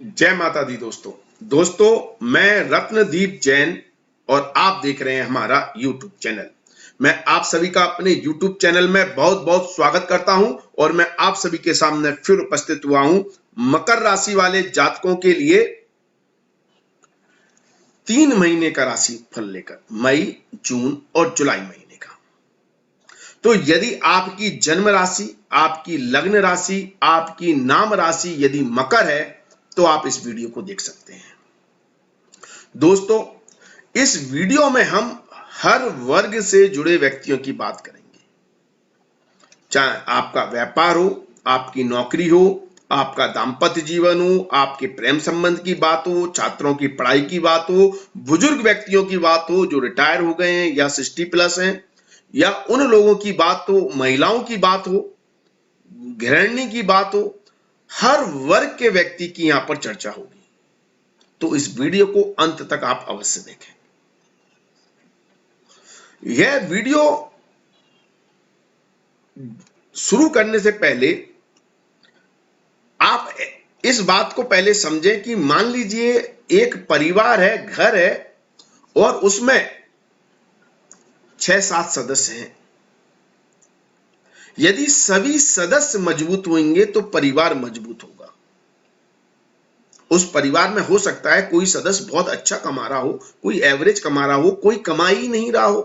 जय माता दी दोस्तों मैं रत्नदीप जैन और आप देख रहे हैं हमारा YouTube चैनल। मैं आप सभी का अपने YouTube चैनल में बहुत बहुत स्वागत करता हूं और मैं आप सभी के सामने फिर उपस्थित हुआ हूं मकर राशि वाले जातकों के लिए 3 महीने का राशि फल लेकर, मई, जून और जुलाई महीने का। तो यदि आपकी जन्म राशि, आपकी लग्न राशि, आपकी नाम राशि यदि मकर है तो आप इस वीडियो को देख सकते हैं। दोस्तों, इस वीडियो में हम हर वर्ग से जुड़े व्यक्तियों की बात करेंगे। चाहे आपका व्यापार हो, आपकी नौकरी हो, आपका दाम्पत्य जीवन हो, आपके प्रेम संबंध की बात हो, छात्रों की पढ़ाई की बात हो, बुजुर्ग व्यक्तियों की बात हो जो रिटायर हो गए हैं या 60+ हैं, या उन लोगों की बात हो, महिलाओं की बात हो, गृहिणी की बात हो, हर वर्ग के व्यक्ति की यहां पर चर्चा होगी। तो इस वीडियो को अंत तक आप अवश्य देखें। यह वीडियो शुरू करने से पहले आप इस बात को पहले समझें कि मान लीजिए एक परिवार है, घर है और उसमें 6-7 सदस्य हैं। यदि सभी सदस्य मजबूत होंगे तो परिवार मजबूत होगा। उस परिवार में हो सकता है कोई सदस्य बहुत अच्छा कमा रहा हो, कोई एवरेज कमा रहा हो, कोई कमा ही नहीं रहा हो,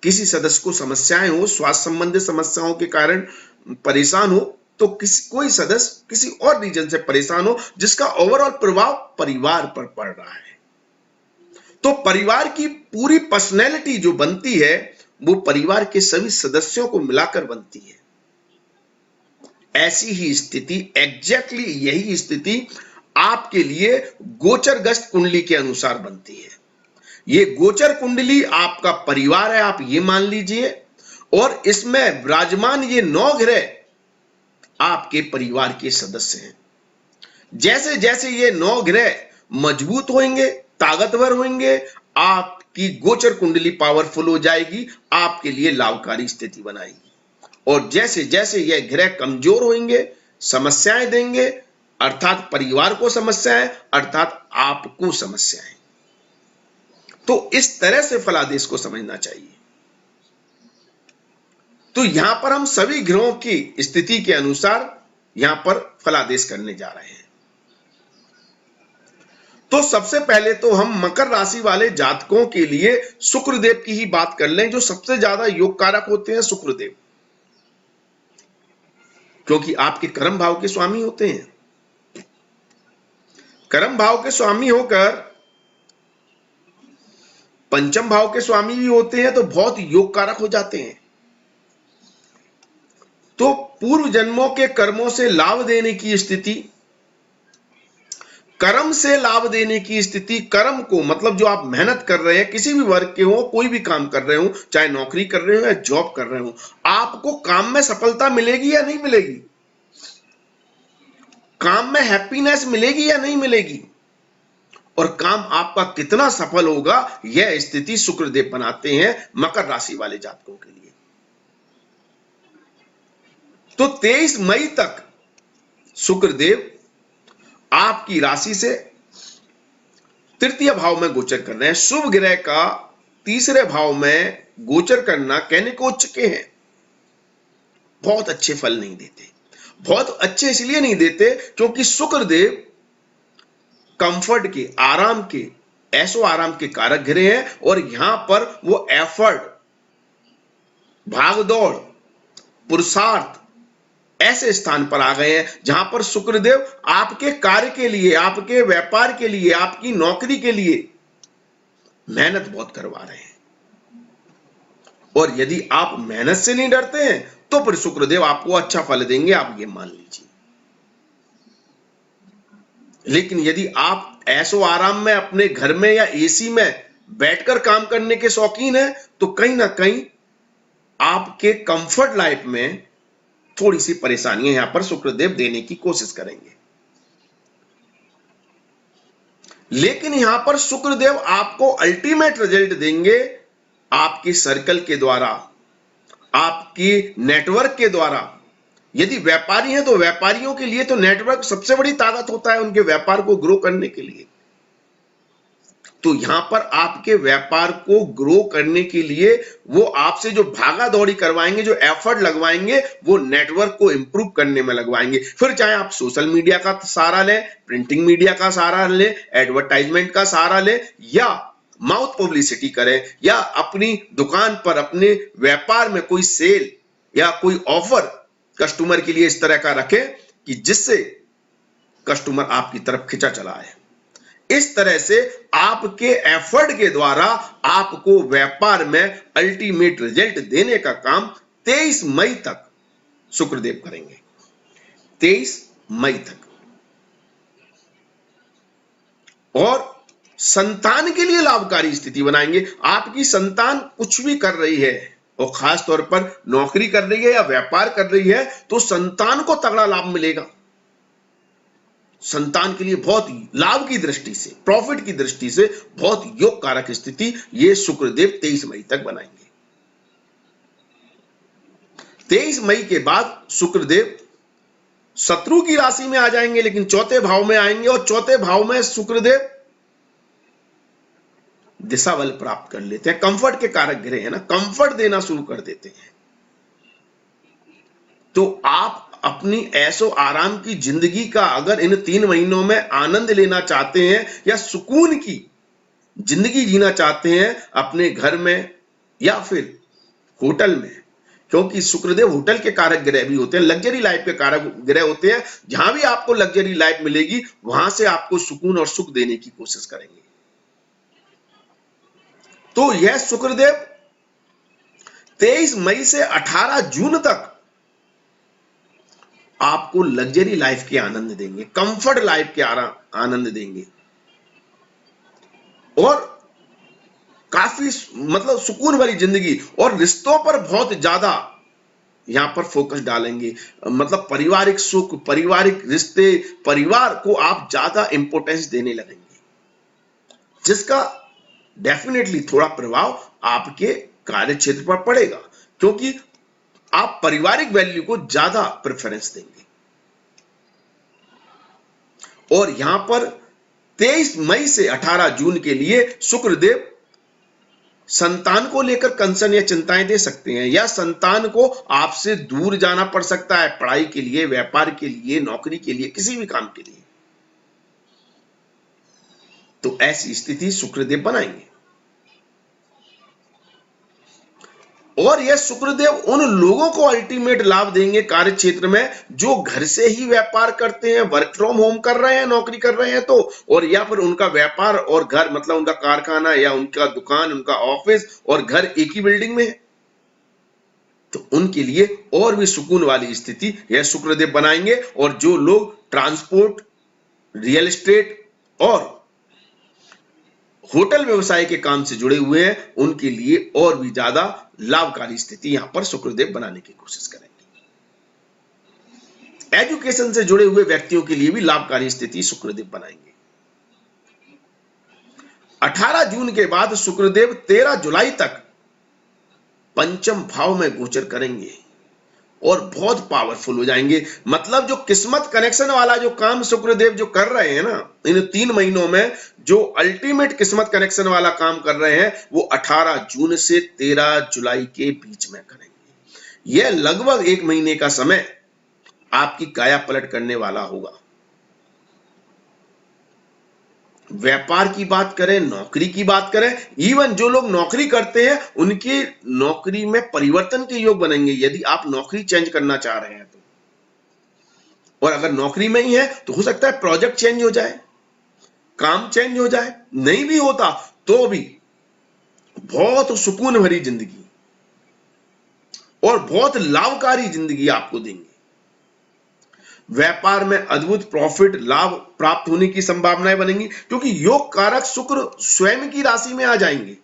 किसी सदस्य को समस्याएं हो, स्वास्थ्य संबंधित समस्याओं के कारण परेशान हो, तो कोई सदस्य किसी और रीजन से परेशान हो जिसका ओवरऑल प्रभाव परिवार पर पड़ रहा है। तो परिवार की पूरी पर्सनैलिटी जो बनती है वो परिवार के सभी सदस्यों को मिलाकर बनती है। ऐसी ही स्थिति, एग्जैक्टली यही स्थिति आपके लिए गोचरग्रस्त कुंडली के अनुसार बनती है। ये गोचर कुंडली आपका परिवार है, आप ये मान लीजिए, और इसमें विराजमान ये 9 ग्रह आपके परिवार के सदस्य हैं। जैसे जैसे ये 9 ग्रह मजबूत होंगे, ताकतवर होंगे, आपकी गोचर कुंडली पावरफुल हो जाएगी, आपके लिए लाभकारी स्थिति बनाएगी। और जैसे जैसे यह ग्रह कमजोर होंगे, समस्याएं देंगे, अर्थात परिवार को समस्याएं, अर्थात आपको समस्याएं। तो इस तरह से फलादेश को समझना चाहिए। तो यहां पर हम सभी ग्रहों की स्थिति के अनुसार यहां पर फलादेश करने जा रहे हैं। तो सबसे पहले तो हम मकर राशि वाले जातकों के लिए शुक्रदेव की ही बात कर लें, जो सबसे ज्यादा योग कारक होते हैं शुक्रदेव, क्योंकि आपके कर्म भाव के स्वामी होते हैं। कर्म भाव के स्वामी होकर पंचम भाव के स्वामी भी होते हैं, तो बहुत योग कारक हो जाते हैं। तो पूर्व जन्मों के कर्मों से लाभ देने की स्थिति, कर्म से लाभ देने की स्थिति, कर्म को मतलब जो आप मेहनत कर रहे हैं, किसी भी वर्ग के हो, कोई भी काम कर रहे हो, चाहे नौकरी कर रहे हो या जॉब कर रहे हो, आपको काम में सफलता मिलेगी या नहीं मिलेगी, काम में हैप्पीनेस मिलेगी या नहीं मिलेगी, और काम आपका कितना सफल होगा, यह स्थिति शुक्रदेव बनाते हैं मकर राशि वाले जातकों के लिए। तो 23 मई तक शुक्रदेव आपकी राशि से तृतीय भाव में गोचर कर रहे हैं। शुभ ग्रह का तीसरे भाव में गोचर करना कहने को चुके हैं बहुत अच्छे फल नहीं देते। बहुत अच्छे इसलिए नहीं देते क्योंकि शुक्रदेव कंफर्ट के, आराम के, ऐसो आराम के कारक ग्रह हैं, और यहां पर वो एफर्ट, भागदौड़, पुरुषार्थ ऐसे स्थान पर आ गए हैं जहां पर शुक्रदेव आपके कार्य के लिए, आपके व्यापार के लिए, आपकी नौकरी के लिए मेहनत बहुत करवा रहे हैं। और यदि आप मेहनत से नहीं डरते हैं तो फिर शुक्रदेव आपको अच्छा फल देंगे, आप ये मान लीजिए। लेकिन यदि आप ऐसो आराम में अपने घर में या एसी में बैठकर काम करने के शौकीन हैं, तो कहीं ना कहीं आपके कंफर्ट लाइफ में थोड़ी सी परेशानियां यहां पर शुक्रदेव देने की कोशिश करेंगे। लेकिन यहां पर शुक्रदेव आपको अल्टीमेट रिजल्ट देंगे आपके सर्कल के द्वारा, आपकी नेटवर्क के द्वारा, यदि व्यापारी हैं तो व्यापारियों के लिए तो नेटवर्क सबसे बड़ी ताकत होता है उनके व्यापार को ग्रो करने के लिए। तो यहां पर आपके व्यापार को ग्रो करने के लिए वो आपसे जो भागा दौड़ी करवाएंगे, जो एफर्ट लगवाएंगे, वो नेटवर्क को इंप्रूव करने में लगवाएंगे। फिर चाहे आप सोशल मीडिया का सहारा लें, प्रिंटिंग मीडिया का सहारा लें, एडवर्टाइजमेंट का सहारा लें, या माउथ पब्लिसिटी करें, या अपनी दुकान पर अपने व्यापार में कोई सेल या कोई ऑफर कस्टमर के लिए इस तरह का रखें कि जिससे कस्टमर आपकी तरफ खिंचा चला है। इस तरह से आपके एफर्ट के द्वारा आपको व्यापार में अल्टीमेट रिजल्ट देने का काम 23 मई तक शुक्रदेव करेंगे। 23 मई तक। और संतान के लिए लाभकारी स्थिति बनाएंगे। आपकी संतान कुछ भी कर रही है और खास तौर पर नौकरी कर रही है या व्यापार कर रही है, तो संतान को तगड़ा लाभ मिलेगा। संतान के लिए बहुत लाभ की दृष्टि से, प्रॉफिट की दृष्टि से बहुत योग कारक स्थिति ये शुक्रदेव 23 मई तक बनाएंगे। 23 मई के बाद शुक्रदेव शत्रु की राशि में आ जाएंगे, लेकिन चौथे भाव में आएंगे, और चौथे भाव में शुक्रदेव दिशा बल प्राप्त कर लेते हैं। कंफर्ट के कारक ग्रह है ना, कंफर्ट देना शुरू कर देते हैं। तो आप अपनी ऐशो आराम की जिंदगी का अगर इन 3 महीनों में आनंद लेना चाहते हैं या सुकून की जिंदगी जीना चाहते हैं अपने घर में या फिर होटल में, क्योंकि शुक्रदेव होटल के कारक ग्रह भी होते हैं, लग्जरी लाइफ के कारक ग्रह होते हैं। जहां भी आपको लग्जरी लाइफ मिलेगी वहां से आपको सुकून और सुख देने की कोशिश करेंगे। तो यह शुक्रदेव 23 मई से 18 जून तक आपको लग्जरी लाइफ के आनंद देंगे, कंफर्ट लाइफ के आनंद देंगे, और काफी मतलब सुकून भरी जिंदगी, और रिश्तों पर बहुत ज्यादा यहां पर फोकस डालेंगे। मतलब पारिवारिक सुख, पारिवारिक रिश्ते, परिवार को आप ज्यादा इंपोर्टेंस देने लगेंगे, जिसका डेफिनेटली थोड़ा प्रभाव आपके कार्य क्षेत्र पर पड़ेगा, क्योंकि आप पारिवारिक वैल्यू को ज्यादा प्रेफरेंस देंगे। और यहां पर 23 मई से 18 जून के लिए शुक्रदेव संतान को लेकर कंसर्न या चिंताएं दे सकते हैं, या संतान को आपसे दूर जाना पड़ सकता है पढ़ाई के लिए, व्यापार के लिए, नौकरी के लिए, किसी भी काम के लिए। तो ऐसी स्थिति शुक्रदेव बनाएंगे। और यह शुक्रदेव उन लोगों को अल्टीमेट लाभ देंगे कार्य क्षेत्र में जो घर से ही व्यापार करते हैं, वर्क फ्रॉम होम कर रहे हैं, नौकरी कर रहे हैं, तो और या फिर उनका व्यापार और घर मतलब उनका कारखाना या उनका दुकान, उनका ऑफिस और घर एक ही बिल्डिंग में है, तो उनके लिए और भी सुकून वाली स्थिति यह शुक्रदेव बनाएंगे। और जो लोग ट्रांसपोर्ट, रियल एस्टेट और होटल व्यवसाय के काम से जुड़े हुए हैं उनके लिए और भी ज्यादा लाभकारी स्थिति यहां पर शुक्रदेव बनाने की कोशिश करेंगे। एजुकेशन से जुड़े हुए व्यक्तियों के लिए भी लाभकारी स्थिति शुक्रदेव बनाएंगे। 18 जून के बाद शुक्रदेव 13 जुलाई तक पंचम भाव में गोचर करेंगे और बहुत पावरफुल हो जाएंगे। मतलब जो किस्मत कनेक्शन वाला जो काम शुक्रदेव जो कर रहे हैं ना इन 3 महीनों में, जो अल्टीमेट किस्मत कनेक्शन वाला काम कर रहे हैं, वो 18 जून से 13 जुलाई के बीच में करेंगे। यह लगभग 1 महीने का समय आपकी काया पलट करने वाला होगा। व्यापार की बात करें, नौकरी की बात करें, इवन जो लोग नौकरी करते हैं उनकी नौकरी में परिवर्तन के योग बनेंगे यदि आप नौकरी चेंज करना चाह रहे हैं तो। और अगर नौकरी में ही है तो हो सकता है प्रोजेक्ट चेंज हो जाए, काम चेंज हो जाए, नहीं भी होता तो भी बहुत सुकून भरी जिंदगी और बहुत लाभकारी जिंदगी आपको देंगे। व्यापार में अद्भुत प्रॉफिट, लाभ प्राप्त होने की संभावनाएं बनेंगी, क्योंकि योग कारक शुक्र स्वयं की राशि में आ जाएंगे।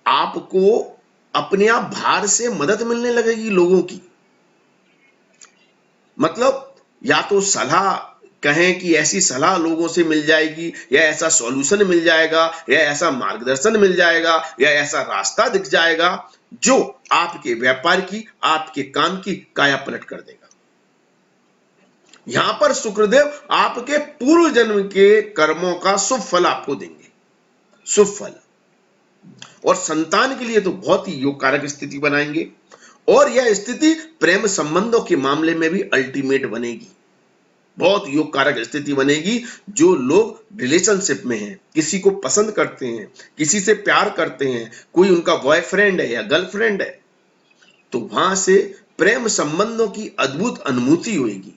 आपको अपने आप बाहर से मदद मिलने लगेगी लोगों की, मतलब या तो सलाह कहें कि ऐसी सलाह लोगों से मिल जाएगी, या ऐसा सॉल्यूशन मिल जाएगा, या ऐसा मार्गदर्शन मिल जाएगा, या ऐसा रास्ता दिख जाएगा जो आपके व्यापार की, आपके काम की काया पलट कर देगा। यहां पर शुक्रदेव आपके पूर्व जन्म के कर्मों का शुभ फल आपको देंगे, शुभ फल। और संतान के लिए तो बहुत ही योग कारक स्थिति बनाएंगे, और यह स्थिति प्रेम संबंधों के मामले में भी अल्टीमेट बनेगी, बहुत योग कारक स्थिति बनेगी। जो लोग रिलेशनशिप में हैं, किसी को पसंद करते हैं, किसी से प्यार करते हैं, कोई उनका बॉयफ्रेंड है या गर्लफ्रेंड है, तो वहां से प्रेम संबंधों की अद्भुत अनुभूति होगी।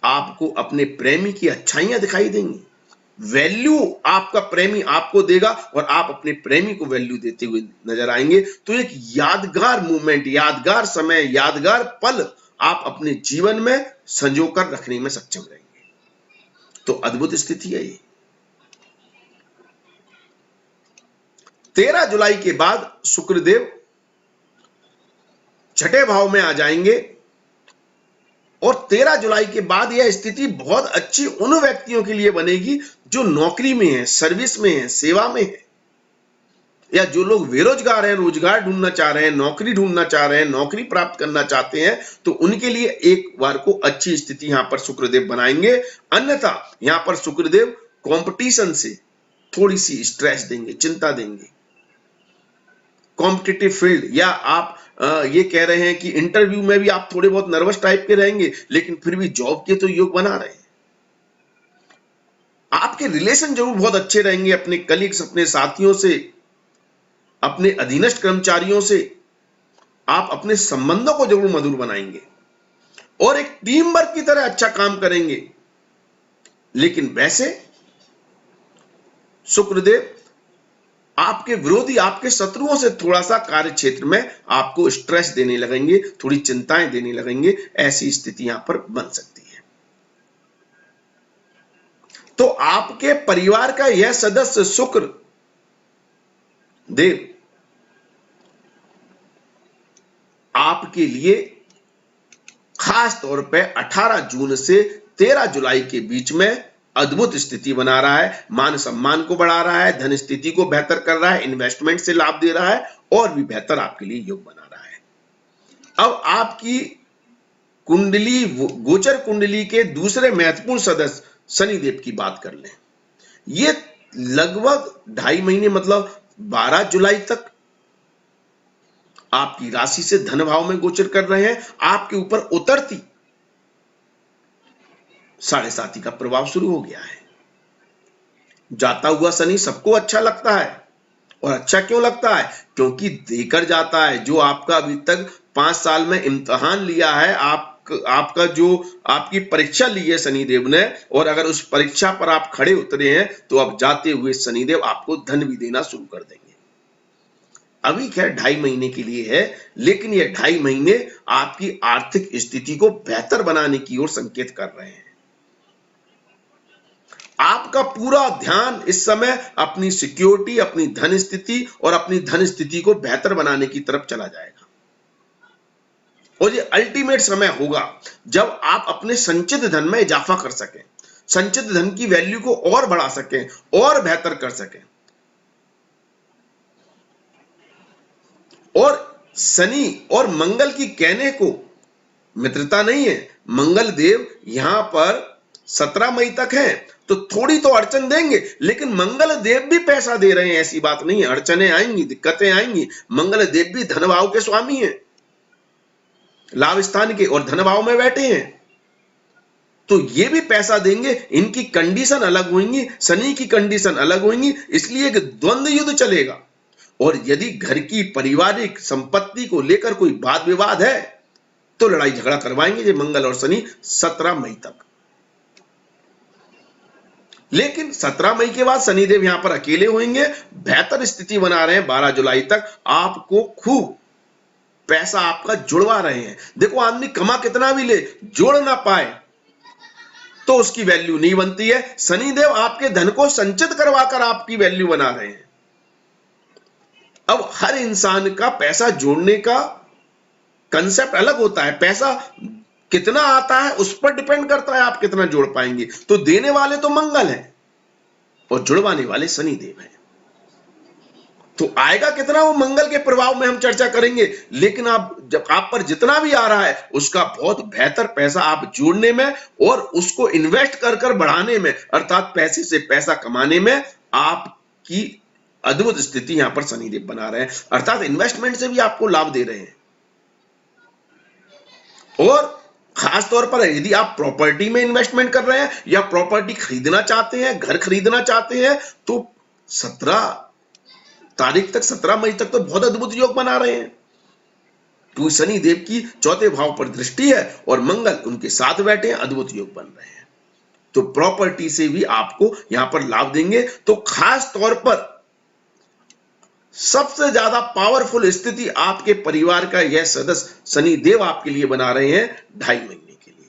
आपको अपने प्रेमी की अच्छाइयां दिखाई देंगी, वैल्यू आपका प्रेमी आपको देगा और आप अपने प्रेमी को वैल्यू देते हुए नजर आएंगे। तो एक यादगार मूवमेंट, यादगार समय, यादगार पल आप अपने जीवन में संजो कर रखने में सक्षम रहेंगे। तो अद्भुत स्थिति है ये। 13 जुलाई के बाद शुक्रदेव छठे भाव में आ जाएंगे, और 13 जुलाई के बाद यह स्थिति बहुत अच्छी उन व्यक्तियों के लिए बनेगी जो नौकरी में है, सर्विस में है, सेवा में है, या जो लोग बेरोजगार हैं, रोजगार ढूंढना चाह रहे हैं, नौकरी ढूंढना चाह रहे हैं, नौकरी प्राप्त करना चाहते हैं, तो उनके लिए एक बार को अच्छी स्थिति यहां पर शुक्रदेव बनाएंगे। अन्यथा यहां पर शुक्रदेव कंपटीशन से थोड़ी सी स्ट्रेस देंगे, चिंता देंगे। कॉम्पिटिटिव फील्ड, या आप ये कह रहे हैं कि इंटरव्यू में भी आप थोड़े बहुत नर्वस टाइप के रहेंगे, लेकिन फिर भी जॉब के तो योग बना रहे हैं। आपके रिलेशन जरूर बहुत अच्छे रहेंगे अपने कलीग्स, अपने साथियों से, अपने अधीनस्थ कर्मचारियों से। आप अपने संबंधों को जरूर मधुर बनाएंगे और एक टीम वर्क की तरह अच्छा काम करेंगे। लेकिन वैसे शुक्रदेव आपके विरोधी, आपके शत्रुओं से थोड़ा सा कार्य क्षेत्र में आपको स्ट्रेस देने लगेंगे, थोड़ी चिंताएं देने लगेंगे। ऐसी स्थिति यहां पर बन सकती है। तो आपके परिवार का यह सदस्य शुक्र देव आपके लिए खास तौर पे 18 जून से 13 जुलाई के बीच में अद्भुत स्थिति बना रहा है। मान सम्मान को बढ़ा रहा है, धन स्थिति को बेहतर कर रहा है, इन्वेस्टमेंट से लाभ दे रहा है, और भी बेहतर आपके लिए योग बना रहा है। अब आपकी कुंडली, गोचर कुंडली के दूसरे महत्वपूर्ण सदस्य शनिदेव की बात कर लें। ये लगभग 2.5 महीने, मतलब 12 जुलाई तक आपकी राशि से धन भाव में गोचर कर रहे हैं। आपके ऊपर उतरती 7.5 का प्रभाव शुरू हो गया है। जाता हुआ शनि सबको अच्छा लगता है, और अच्छा क्यों लगता है? क्योंकि देकर जाता है। जो आपका अभी तक 5 साल में इम्तिहान लिया है, आपका जो आपकी परीक्षा ली है शनिदेव ने, और अगर उस परीक्षा पर आप खड़े उतरे हैं, तो अब जाते हुए शनिदेव आपको धन भी देना शुरू कर देंगे। अभी खैर 2.5 महीने के लिए है, लेकिन ये 2.5 महीने आपकी आर्थिक स्थिति को बेहतर बनाने की ओर संकेत कर रहे हैं। आपका पूरा ध्यान इस समय अपनी सिक्योरिटी, अपनी धन स्थिति और अपनी धन स्थिति को बेहतर बनाने की तरफ चला जाएगा। और ये अल्टीमेट समय होगा जब आप अपने संचित धन में इजाफा कर सकें, संचित धन की वैल्यू को और बढ़ा सकें और बेहतर कर सकें। और शनि और मंगल की कहने को मित्रता नहीं है। मंगल देव यहां पर 17 मई तक है, तो थोड़ी तो अड़चन देंगे, लेकिन मंगल देव भी पैसा दे रहे हैं, ऐसी बात नहीं है। अड़चनें आएंगी, दिक्कतें आएंगी। मंगल देव भी धन भाव के स्वामी हैं, लाभ स्थान के, और धन भाव में बैठे हैं, तो ये भी पैसा देंगे। इनकी कंडीशन अलग होंगी, शनि की कंडीशन अलग होंगी, इसलिए एक द्वंद्व युद्ध चलेगा। और यदि घर की पारिवारिक संपत्ति को लेकर कोई वाद विवाद है, तो लड़ाई झगड़ा करवाएंगे ये मंगल और शनि 17 मई तक। लेकिन 17 मई के बाद शनिदेव यहां पर अकेले होंगे, बेहतर स्थिति बना रहे हैं। 12 जुलाई तक आपको खूब पैसा आपका जुड़वा रहे हैं। देखो, आदमी कमा कितना भी ले, जोड़ ना पाए तो उसकी वैल्यू नहीं बनती है। शनिदेव आपके धन को संचित करवाकर आपकी वैल्यू बना रहे हैं। अब हर इंसान का पैसा जोड़ने का कंसेप्ट अलग होता है। पैसा कितना आता है उस पर डिपेंड करता है आप कितना जोड़ पाएंगे। तो देने वाले तो मंगल हैं और जुड़वाने वाले शनिदेव हैं, तो आएगा कितना वो मंगल के प्रभाव में हम चर्चा करेंगे। लेकिन आप जब आप पर जितना भी आ रहा है उसका बहुत बेहतर पैसा आप जोड़ने में और उसको इन्वेस्ट कर कर बढ़ाने में, अर्थात पैसे से पैसा कमाने में आपकी अद्भुत स्थिति यहां पर शनिदेव बना रहे हैं, अर्थात इन्वेस्टमेंट से भी आपको लाभ दे रहे हैं। और खास तौर पर यदि आप प्रॉपर्टी में इन्वेस्टमेंट कर रहे हैं या प्रॉपर्टी खरीदना चाहते हैं, घर खरीदना चाहते हैं, तो 17 तारीख तक, 17 मई तक तो बहुत अद्भुत योग बना रहे हैं, क्योंकि शनि देव की चौथे भाव पर दृष्टि है और मंगल उनके साथ बैठे हैं, अद्भुत योग बन रहे हैं। तो प्रॉपर्टी से भी आपको यहां पर लाभ देंगे। तो खास तौर पर सबसे ज्यादा पावरफुल स्थिति आपके परिवार का यह सदस्य शनि देव आपके लिए बना रहे हैं 2.5 महीने के लिए।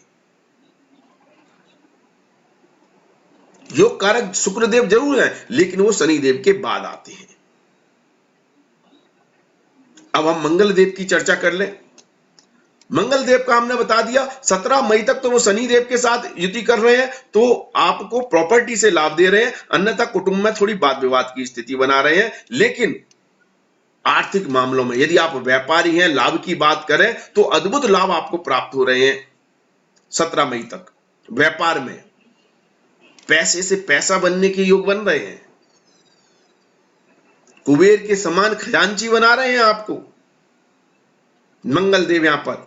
योग कारक शुक्रदेव जरूर है, लेकिन वो शनि देव के बाद आते हैं। अब हम मंगल देव की चर्चा कर लें। मंगल देव का हमने बता दिया 17 मई तक तो वो शनि देव के साथ युति कर रहे हैं, तो आपको प्रॉपर्टी से लाभ दे रहे हैं, अन्यथा कुटुंब में थोड़ी वाद विवाद की स्थिति बना रहे हैं। लेकिन आर्थिक मामलों में यदि आप व्यापारी हैं, लाभ की बात करें तो अद्भुत लाभ आपको प्राप्त हो रहे हैं 17 मई तक। व्यापार में पैसे से पैसा बनने के योग बन रहे हैं, कुबेर के समान खजांची बना रहे हैं आपको मंगल देव यहां पर।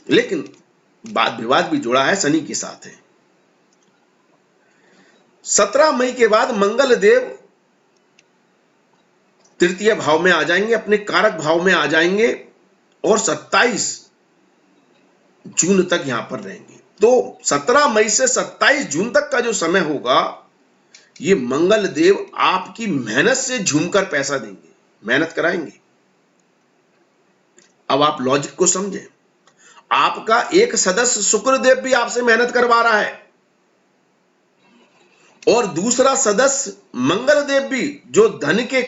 लेकिन वाद विवाद भी जुड़ा है, शनि के साथ है। 17 मई के बाद मंगल देव तृतीय भाव में आ जाएंगे, अपने कारक भाव में आ जाएंगे और 27 जून तक यहां पर रहेंगे। तो 17 मई से 27 जून तक का जो समय होगा, ये मंगल देव आपकी मेहनत से झूमकर पैसा देंगे, मेहनत कराएंगे। अब आप लॉजिक को समझें, आपका एक सदस्य शुक्रदेव भी आपसे मेहनत करवा रहा है और दूसरा सदस्य मंगल देव भी, जो धन के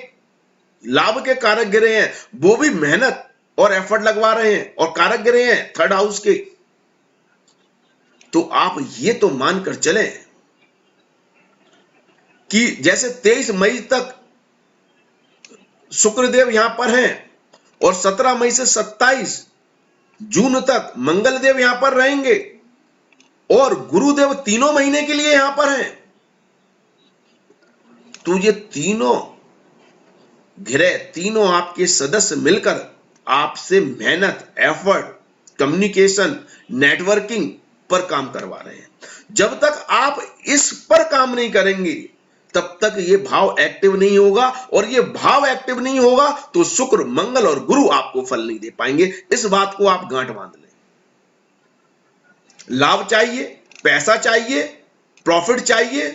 लाभ के कारक गिरे हैं, वो भी मेहनत और एफर्ट लगवा रहे हैं और कारक गिरे हैं थर्ड हाउस के। तो आप ये तो मानकर चलें कि जैसे 23 मई तक शुक्रदेव यहां पर हैं और 17 मई से 27 जून तक मंगल देव यहां पर रहेंगे और गुरुदेव तीनों महीने के लिए यहां पर हैं, तो ये तीनों घिरे, तीनों आपके सदस्य मिलकर आपसे मेहनत, एफर्ट, कम्युनिकेशन, नेटवर्किंग पर काम करवा रहे हैं। जब तक आप इस पर काम नहीं करेंगे तब तक ये भाव एक्टिव नहीं होगा, और ये भाव एक्टिव नहीं होगा तो शुक्र, मंगल और गुरु आपको फल नहीं दे पाएंगे। इस बात को आप गांठ बांध लें। लाभ चाहिए, पैसा चाहिए, प्रॉफिट चाहिए,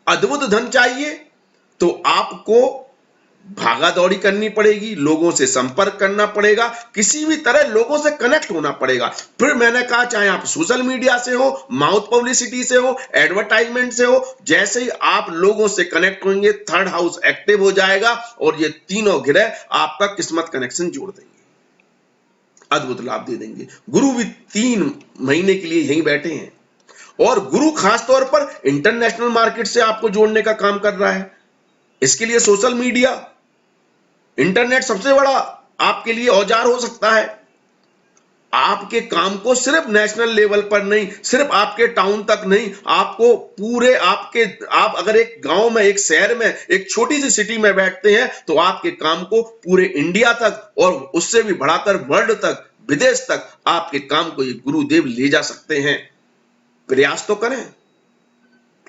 अद्भुत धन चाहिए, तो आपको भागा दौड़ी करनी पड़ेगी, लोगों से संपर्क करना पड़ेगा, किसी भी तरह लोगों से कनेक्ट होना पड़ेगा। फिर मैंने कहा, चाहे आप सोशल मीडिया से हो, माउथ पब्लिसिटी से हो, एडवर्टाइजमेंट से हो, जैसे ही आप लोगों से कनेक्ट होंगे, थर्ड हाउस एक्टिव हो जाएगा और ये तीनों ग्रह आपका किस्मत कनेक्शन जोड़ देंगे, अद्भुत लाभ दे देंगे। गुरु भी 3 महीने के लिए यहीं बैठे हैं और गुरु खासतौर पर इंटरनेशनल मार्केट से आपको जोड़ने का काम कर रहा है। इसके लिए सोशल मीडिया, इंटरनेट सबसे बड़ा आपके लिए औजार हो सकता है। आपके काम को सिर्फ नेशनल लेवल पर नहीं, सिर्फ आपके टाउन तक नहीं, आपको पूरे आप अगर एक गांव में, एक शहर में, एक छोटी सी सिटी में बैठते हैं तो आपके काम को पूरे इंडिया तक और उससे भी बढ़ाकर वर्ल्ड तक, विदेश तक आपके काम को ये गुरुदेव ले जा सकते हैं। प्रयास तो करें,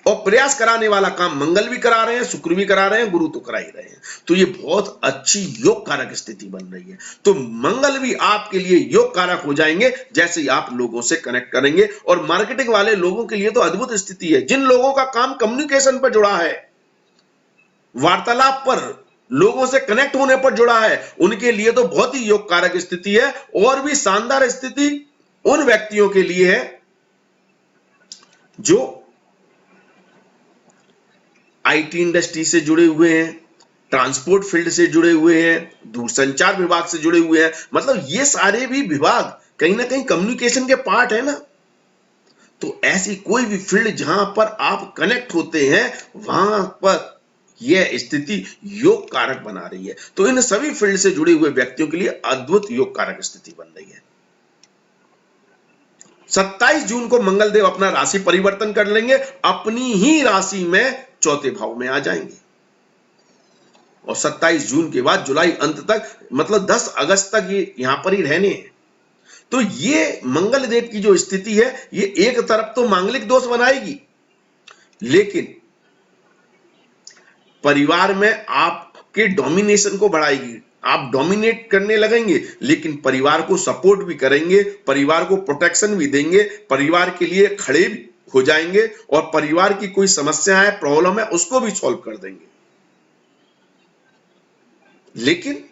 और प्रयास कराने वाला काम मंगल भी करा रहे हैं, शुक्र भी करा रहे हैं, गुरु तो करा ही रहे हैं। तो ये बहुत अच्छी योग कारक स्थिति बन रही है। तो मंगल भी आपके लिए योग कारक हो जाएंगे जैसे ही आप लोगों से कनेक्ट करेंगे। और मार्केटिंग वाले लोगों के लिए तो अद्भुत स्थिति है। जिन लोगों का काम कम्युनिकेशन पर जुड़ा है, वार्तालाप पर, लोगों से कनेक्ट होने पर जुड़ा है, उनके लिए तो बहुत ही योग कारक स्थिति है। और भी शानदार स्थिति उन व्यक्तियों के लिए है जो आईटी इंडस्ट्री से जुड़े हुए हैं, ट्रांसपोर्ट फील्ड से जुड़े हुए हैं, दूरसंचार विभाग से जुड़े हुए हैं। मतलब ये सारे भी विभाग कहीं ना कहीं कम्युनिकेशन के पार्ट है ना। तो ऐसी कोई भी फील्ड जहां पर आप कनेक्ट होते हैं वहां पर यह स्थिति योग कारक बना रही है। तो इन सभी फील्ड से जुड़े हुए व्यक्तियों के लिए अद्भुत योग कारक स्थिति बन रही है। 27 जून को मंगलदेव अपना राशि परिवर्तन कर लेंगे, अपनी ही राशि में चौथे भाव में आ जाएंगे और 27 जून के बाद जुलाई अंत तक मतलब 10 अगस्त तक ये यहां पर ही रहने हैं। तो ये मंगल देव की जो स्थिति है ये एक तरफ तो मांगलिक दोष बनाएगी, लेकिन परिवार में आपके डोमिनेशन को बढ़ाएगी। आप डोमिनेट करने लगेंगे, लेकिन परिवार को सपोर्ट भी करेंगे, परिवार को प्रोटेक्शन भी देंगे, परिवार के लिए खड़े भी हो जाएंगे और परिवार की कोई समस्या है, प्रॉब्लम है, उसको भी सॉल्व कर देंगे। लेकिन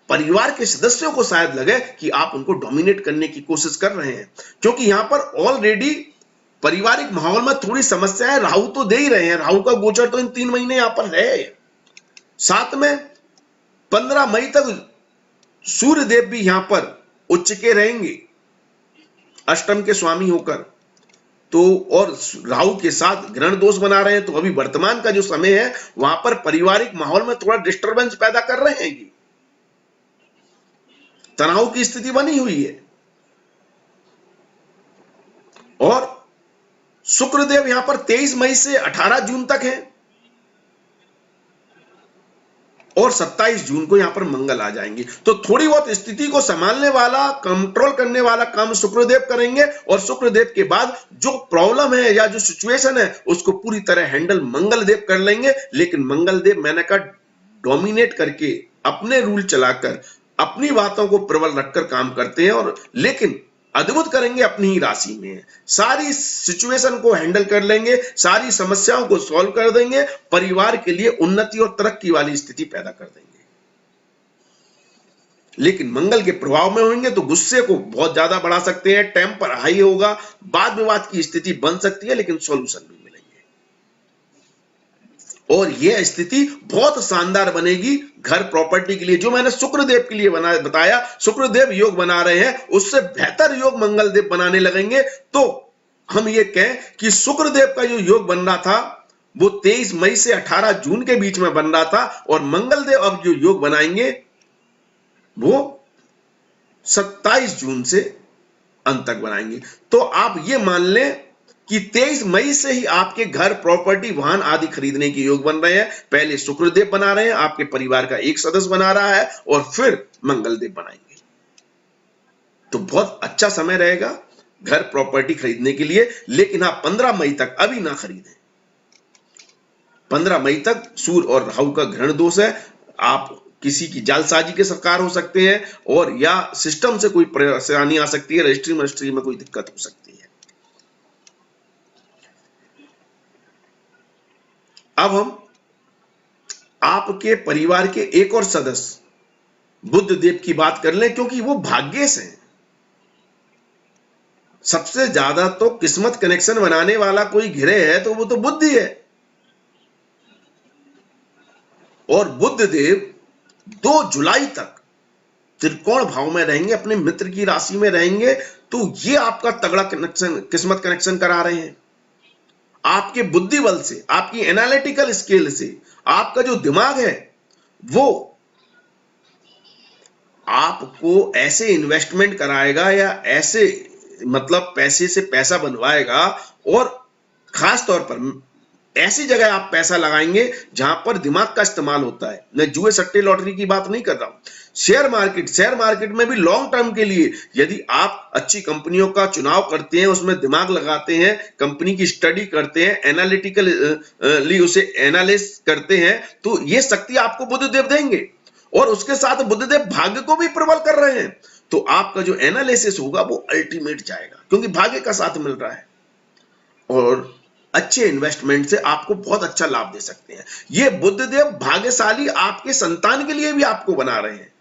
परिवार के सदस्यों को शायद लगे कि आप उनको डोमिनेट करने की कोशिश कर रहे हैं, क्योंकि यहां पर ऑलरेडी पारिवारिक माहौल में थोड़ी समस्या है। राहु तो दे ही रहे हैं, राहु का गोचर तो इन 3 महीने यहां पर है। साथ में 15 मई तक सूर्य देव भी यहां पर उच्च के रहेंगे, अष्टम के स्वामी होकर। तो और राहु के साथ ग्रहण दोष बना रहे हैं, तो अभी वर्तमान का जो समय है वहां पर पारिवारिक माहौल में थोड़ा डिस्टरबेंस पैदा कर रहे हैं, तनाव की स्थिति बनी हुई है। और शुक्रदेव यहां पर 23 मई से 18 जून तक है और 27 जून को यहां पर मंगल आ जाएंगे। तो थोड़ी बहुत स्थिति को संभालने वाला, कंट्रोल करने वाला काम शुक्रदेव करेंगे और शुक्रदेव के बाद जो प्रॉब्लम है या जो सिचुएशन है उसको पूरी तरह हैंडल मंगलदेव कर लेंगे। लेकिन मंगलदेव मैंने कहा डोमिनेट करके, अपने रूल चलाकर, अपनी बातों को प्रबल रखकर काम करते हैं और लेकिन अद्भुत करेंगे अपनी ही राशि में। सारी सिचुएशन को हैंडल कर लेंगे, सारी समस्याओं को सॉल्व कर देंगे, परिवार के लिए उन्नति और तरक्की वाली स्थिति पैदा कर देंगे। लेकिन मंगल के प्रभाव में होंगे तो गुस्से को बहुत ज्यादा बढ़ा सकते हैं, टेम्पर हाई होगा, वाद विवाद की स्थिति बन सकती है, लेकिन सॉल्यूशन भी मिलेंगे। और यह स्थिति बहुत शानदार बनेगी घर प्रॉपर्टी के लिए। जो मैंने शुक्रदेव के लिए बताया, शुक्रदेव योग बना रहे हैं, उससे बेहतर योग मंगलदेव बनाने लगेंगे। तो हम ये कहें कि शुक्रदेव का जो योग बन रहा था वो 23 मई से 18 जून के बीच में बन रहा था और मंगलदेव अब जो योग बनाएंगे वो 27 जून से अंत तक बनाएंगे। तो आप ये मान लें कि 23 मई से ही आपके घर, प्रॉपर्टी, वाहन आदि खरीदने के योग बन रहे हैं। पहले शुक्रदेव बना रहे हैं, आपके परिवार का एक सदस्य बना रहा है और फिर मंगलदेव बनाएंगे। तो बहुत अच्छा समय रहेगा घर, प्रॉपर्टी खरीदने के लिए। लेकिन आप 15 मई तक अभी ना खरीदें। 15 मई तक सूर्य और राहु का ग्रहण दोष है, आप किसी की जालसाजी के शिकार हो सकते हैं और या सिस्टम से कोई परेशानी आ सकती है, रजिस्ट्री में कोई दिक्कत हो सकती है। अब हम आपके परिवार के एक और सदस्य बुध देव की बात कर लें, क्योंकि वो भाग्य से हैं। सबसे ज्यादा तो किस्मत कनेक्शन बनाने वाला कोई घिरे है तो वो तो बुध ही है। और बुध देव 2 जुलाई तक त्रिकोण भाव में रहेंगे, अपने मित्र की राशि में रहेंगे। तो ये आपका तगड़ा कनेक्शन, किस्मत कनेक्शन करा रहे हैं। आपके बुद्धि बल से, आपकी एनालिटिकल स्किल से, आपका जो दिमाग है वो आपको ऐसे इन्वेस्टमेंट कराएगा या ऐसे मतलब पैसे से पैसा बनवाएगा और खास तौर पर ऐसी जगह आप पैसा लगाएंगे जहां पर दिमाग का इस्तेमाल होता है। मैं जुए, सट्टे, लॉटरी की बात नहीं कर रहा हूं। शेयर मार्केट में भी लॉन्ग टर्म के लिए यदि आप अच्छी कंपनियों का चुनाव करते हैं, उसमें दिमाग लगाते हैं, कंपनी की स्टडी करते हैं, एनालिटिकली उसे एनालिस करते हैं, तो ये शक्ति आपको बुधदेव देंगे। और उसके साथ बुधदेव भाग्य को भी प्रबल कर रहे हैं। तो आपका जो एनालिसिस होगा वो अल्टीमेट जाएगा, क्योंकि भाग्य का साथ मिल रहा है और अच्छे इन्वेस्टमेंट से आपको बहुत अच्छा लाभ दे सकते हैं। ये बुधदेव भाग्यशाली आपके संतान के लिए भी आपको बना रहे हैं।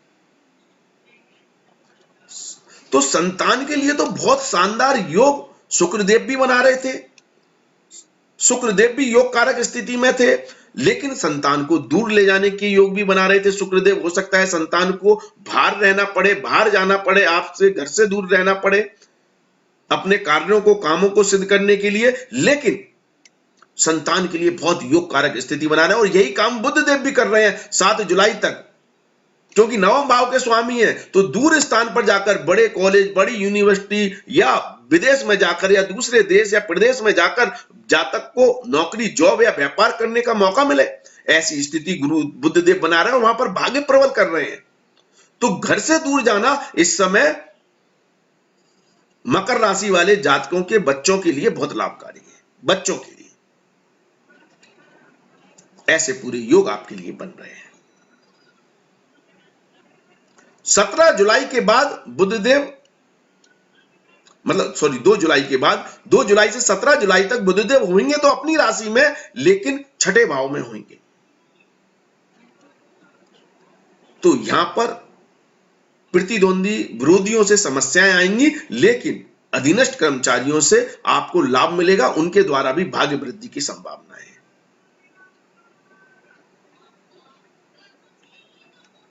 तो संतान के लिए तो बहुत शानदार योग शुक्रदेव भी बना रहे थे। शुक्रदेव भी योग कारक स्थिति में थे, लेकिन संतान को दूर ले जाने के योग भी बना रहे थे शुक्रदेव। हो सकता है संतान को बाहर रहना पड़े, बाहर जाना पड़े, आपसे घर से दूर रहना पड़े अपने कार्यों को, कामों को सिद्ध करने के लिए, लेकिन संतान के लिए बहुत योग कारक स्थिति बना रहे हैं। और यही काम बुध देव भी कर रहे हैं 7 जुलाई तक, क्योंकि नवम भाव के स्वामी हैं। तो दूर स्थान पर जाकर बड़े कॉलेज, बड़ी यूनिवर्सिटी या विदेश में जाकर या दूसरे देश या प्रदेश में जाकर जातक को नौकरी, जॉब या व्यापार करने का मौका मिले, ऐसी स्थिति गुरु बुध देव बना रहे हैं और वहां पर भाग्य प्रबल कर रहे हैं। तो घर से दूर जाना इस समय मकर राशि वाले जातकों के बच्चों के लिए बहुत लाभकारी है। बच्चों के लिए ऐसे पूरे योग आपके लिए बन रहे हैं। 17 जुलाई के बाद बुधदेव, मतलब सॉरी 2 जुलाई के बाद, 2 जुलाई से 17 जुलाई तक बुधदेव होंगे तो अपनी राशि में, लेकिन छठे भाव में होंगे। तो यहां पर प्रतिद्वंदी विरोधियों से समस्याएं आएंगी, लेकिन अधीनस्थ कर्मचारियों से आपको लाभ मिलेगा, उनके द्वारा भी भाग्य वृद्धि की संभावना है।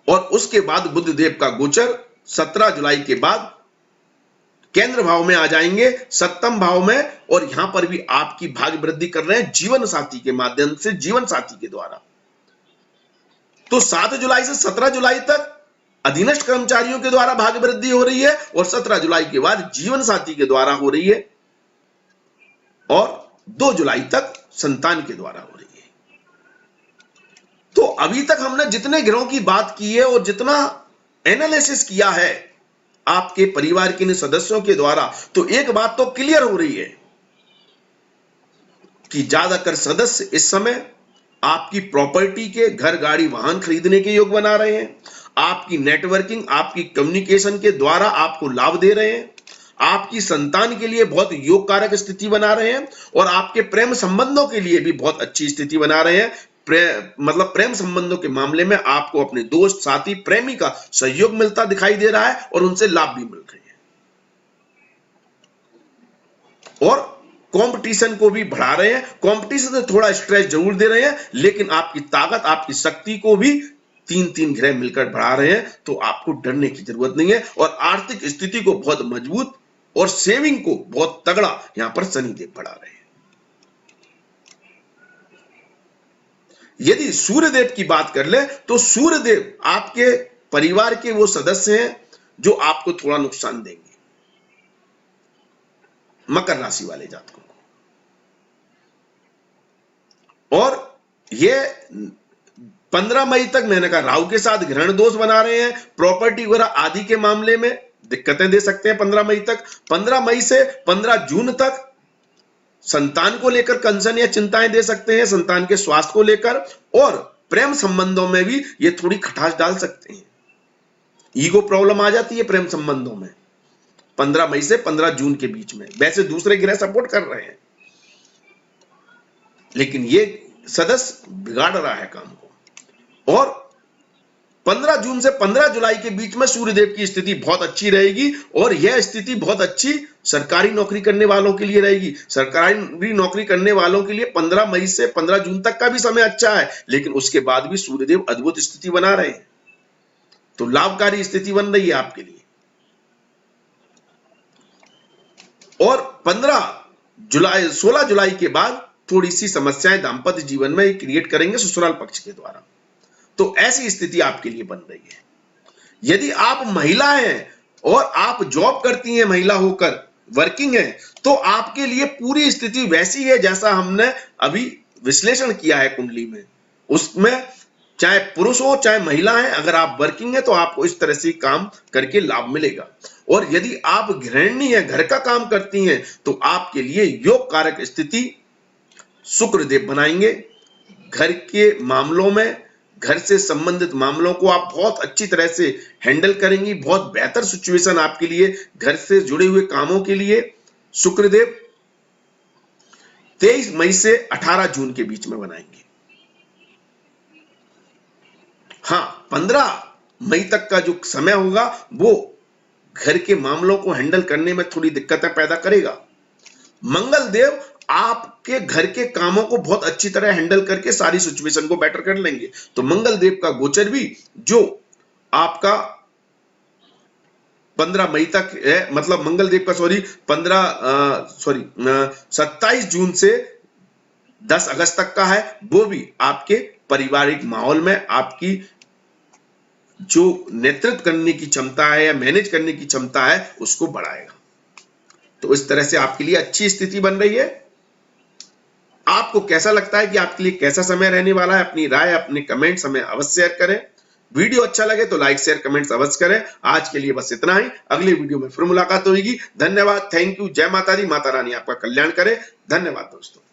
और उसके बाद बुधदेव का गोचर 17 जुलाई के बाद केंद्र भाव में आ जाएंगे, 7वें भाव में, और यहां पर भी आपकी भाग्य वृद्धि कर रहे हैं जीवन साथी के माध्यम से, जीवन साथी के द्वारा। तो 7 जुलाई से 17 जुलाई तक अधीनस्थ कर्मचारियों के द्वारा भाग्य वृद्धि हो रही है, और 17 जुलाई के बाद जीवन साथी के द्वारा हो रही है, और 2 जुलाई तक संतान के द्वारा हो रही है। तो अभी तक हमने जितने ग्रहों की बात की है और जितना एनालिसिस किया है आपके परिवार के सदस्यों के द्वारा, तो एक बात तो क्लियर हो रही है कि ज्यादातर सदस्य इस समय आपकी प्रॉपर्टी के, घर, गाड़ी, वाहन खरीदने के योग बना रहे हैं। आपकी नेटवर्किंग, आपकी कम्युनिकेशन के द्वारा आपको लाभ दे रहे हैं। आपकी संतान के लिए बहुत योग कारक स्थिति बना रहे हैं, और आपके प्रेम संबंधों के लिए भी बहुत अच्छी स्थिति बना रहे हैं। मतलब प्रेम संबंधों के मामले में आपको अपने दोस्त, साथी, प्रेमी का सहयोग मिलता दिखाई दे रहा है, और उनसे लाभ भी मिल रहे हैं। और कंपटीशन को भी बढ़ा रहे हैं। कंपटीशन से थोड़ा स्ट्रेस जरूर दे रहे हैं, लेकिन आपकी ताकत, आपकी शक्ति को भी 3 ग्रह मिलकर बढ़ा रहे हैं। तो आपको डरने की जरूरत नहीं है, और आर्थिक स्थिति को बहुत मजबूत और सेविंग को बहुत तगड़ा यहां पर शनिदेव बढ़ा रहे हैं। यदि सूर्यदेव की बात कर ले, तो सूर्यदेव आपके परिवार के वो सदस्य हैं जो आपको थोड़ा नुकसान देंगे, मकर राशि वाले जातकों को। और ये 15 मई तक मैंने कहा राहु के साथ ग्रहण दोष बना रहे हैं, प्रॉपर्टी वगैरह आदि के मामले में दिक्कतें दे सकते हैं 15 मई तक। 15 मई से 15 जून तक संतान को लेकर कंसर्न या चिंताएं दे सकते हैं, संतान के स्वास्थ्य को लेकर, और प्रेम संबंधों में भी ये थोड़ी खटास डाल सकते हैं। ईगो प्रॉब्लम आ जाती है प्रेम संबंधों में 15 मई से 15 जून के बीच में। वैसे दूसरे ग्रह सपोर्ट कर रहे हैं, लेकिन ये सदस्य बिगाड़ रहा है काम को। और 15 जून से 15 जुलाई के बीच में सूर्यदेव की स्थिति बहुत अच्छी रहेगी, और यह स्थिति बहुत अच्छी सरकारी नौकरी करने वालों के लिए रहेगी। सरकारी नौकरी करने वालों के लिए 15 मई से 15 जून तक का भी समय अच्छा है, लेकिन उसके बाद भी सूर्यदेव अद्भुत स्थिति बना रहे हैं। तो लाभकारी स्थिति बन रही है आपके लिए। और 16 जुलाई के बाद थोड़ी सी समस्याएं दाम्पत्य जीवन में क्रिएट करेंगे ससुराल पक्ष के द्वारा। तो ऐसी स्थिति आपके लिए बन रही है। यदि आप महिला हैं और आप जॉब करती हैं, महिला होकर वर्किंग है, तो आपके लिए पूरी स्थिति वैसी है जैसा हमने अभी विश्लेषण किया है कुंडली में। उसमें चाहे पुरुष हो चाहे महिला है, अगर आप वर्किंग है तो आपको इस तरह से काम करके लाभ मिलेगा। और यदि आप गृहिणी है, घर का काम करती हैं, तो आपके लिए योग कारक स्थिति शुक्रदेव बनाएंगे। घर के मामलों में, घर से संबंधित मामलों को आप बहुत अच्छी तरह से हैंडल करेंगी। बहुत बेहतर सिचुएशन आपके लिए घर से जुड़े हुए कामों के लिए शुक्रदेव 23 मई से 18 जून के बीच में बनाएंगे। हाँ, 15 मई तक का जो समय होगा वो घर के मामलों को हैंडल करने में थोड़ी दिक्कतें पैदा करेगा। मंगल देव आपके घर के कामों को बहुत अच्छी तरह हैंडल करके सारी सिचुएशन को बेटर कर लेंगे। तो मंगल देव का गोचर भी जो आपका 15 मई तक है, मतलब मंगल देव का 27 जून से 10 अगस्त तक का है, वो भी आपके पारिवारिक माहौल में आपकी जो नेतृत्व करने की क्षमता है या मैनेज करने की क्षमता है उसको बढ़ाएगा। तो इस तरह से आपके लिए अच्छी स्थिति बन रही है। आपको कैसा लगता है कि आपके लिए कैसा समय रहने वाला है? अपनी राय अपने कमेंट्स हमें अवश्य शेयर करें। वीडियो अच्छा लगे तो लाइक शेयर कमेंट्स अवश्य करें। आज के लिए बस इतना ही, अगले वीडियो में फिर मुलाकात होगी। धन्यवाद, थैंक यू, जय माता दी, माता रानी आपका कल्याण करे। धन्यवाद दोस्तों।